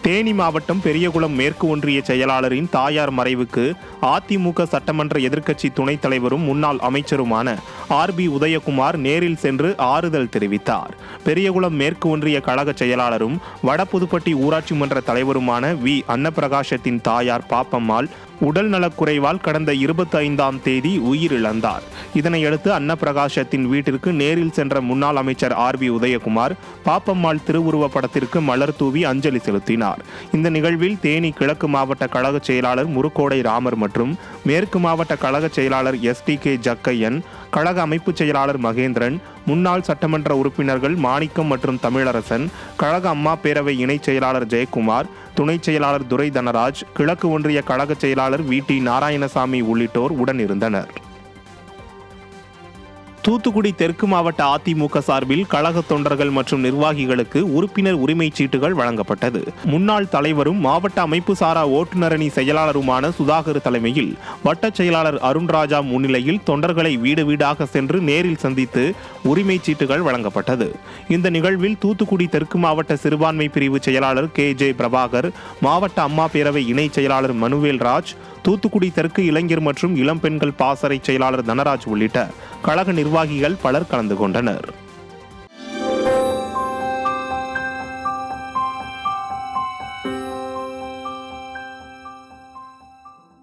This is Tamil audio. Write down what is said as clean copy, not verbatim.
தேனி மாவட்டம் பெரியகுளம் மேற்கு ஒன்றிய செயலாளரின் தாயார் மறைவுக்கு அதிமுக சட்டமன்ற எதிர்க்கட்சி துணைத் தலைவரும் முன்னாள் அமைச்சருமான ஆர்.பி. உதயகுமார் நேரில் சென்று ஆறுதல் தெரிவித்தார். பெரியகுளம் மேற்கு ஒன்றிய கழக செயலாளரும் வடபுதுப்பட்டி ஊராட்சி மன்ற தலைவருமான வி. அன்னப்பிரகாசத்தின் தாயார் பாப்பம்மாள் உடல் நலக்குறைவால் கடந்த 25ஆம் தேதி உயிரிழந்தார். இதனையடுத்து அன்னப்பிரகாசத்தின் வீட்டிற்கு நேரில் சென்ற முன்னாள் அமைச்சர் ஆர்.பி. உதயகுமார் பாப்பம்மாள் திருவுருவப் படத்திற்கு மலர் தூவி அஞ்சலி செலுத்தினார். இந்த நிகழ்வில் தேனி கிழக்கு மாவட்ட கழக செயலாளர் முருக்கோடை ராமர் மற்றும் மேற்கு மாவட்ட கழக செயலாளர் எஸ்.டி.கே. ஜக்கையன், கழக அமைப்பு செயலாளர் மகேந்திரன், முன்னாள் சட்டமன்ற உறுப்பினர்கள் மாணிக்கம் மற்றும் தமிழரசன், கழக அம்மா பேரவை இணைச் செயலாளர் ஜெயக்குமார், துணைச் செயலாளர் துரை தனராஜ், கிழக்கு ஒன்றிய கழக செயலாளர் வி.டி. நாராயணசாமி உள்ளிட்டோர் உடனிருந்தனர். தூத்துக்குடி தெற்கு மாவட்ட அதிமுக சார்பில் கழக தொண்டர்கள் மற்றும் நிர்வாகிகளுக்கு உறுப்பினர் உரிமைச் சீட்டுகள் வழங்கப்பட்டது. முன்னாள் தலைவரும் மாவட்ட அமைப்பு சாரா ஓட்டுநரணி செயலாளருமான சுதாகர் தலைமையில் வட்டச் செயலாளர் அருண்ராஜா முன்னிலையில் தொண்டர்களை வீடு வீடாக சென்று நேரில் சந்தித்து உரிமைச் சீட்டுகள் வழங்கப்பட்டது. இந்த நிகழ்வில் தூத்துக்குடி தெற்கு மாவட்ட சிறுபான்மை பிரிவு செயலாளர் கே.ஜே. பிரபாகர், மாவட்ட அம்மா பேரவை இணைச் செயலாளர் மனுவேல் ராஜ், தூத்துக்குடி தெற்கு இளைஞர் மற்றும் இளம்பெண்கள் பாசறை செயலாளர் தனராஜ் உள்ளிட்ட கழக நிர்வாகிகள் பலர் கலந்து கொண்டனர்.